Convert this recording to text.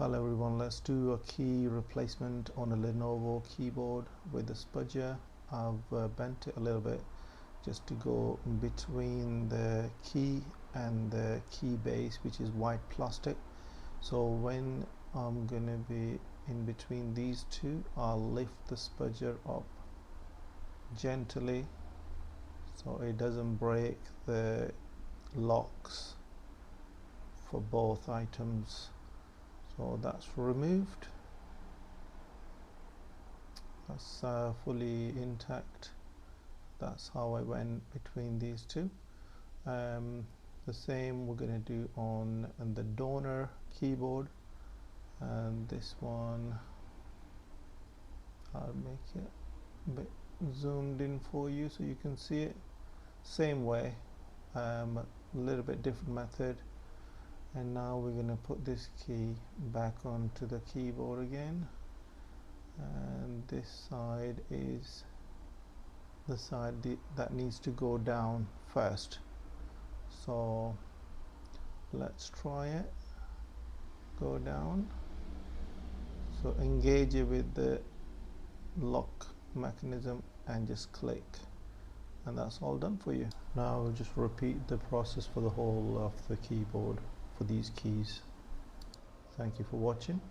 Hello everyone, let's do a key replacement on a Lenovo keyboard with the spudger. I've bent it a little bit just to go in between the key and the key base, which is white plastic. So when I'm going to be in between these two, I'll lift the spudger up gently so it doesn't break the locks for both items. So that's removed, that's fully intact. That's how I went between these two. The same we're going to do on the donor keyboard, and this one I'll make it a bit zoomed in for you so you can see it. Same way, a little bit different method. And now we're going to put this key back onto the keyboard again, and this side is the side that needs to go down first. So let's try it. Go down, so engage it with the lock mechanism and just click, and that's all done for you. Now we'll just repeat the process for the whole of the keyboard for these keys. Thank you for watching.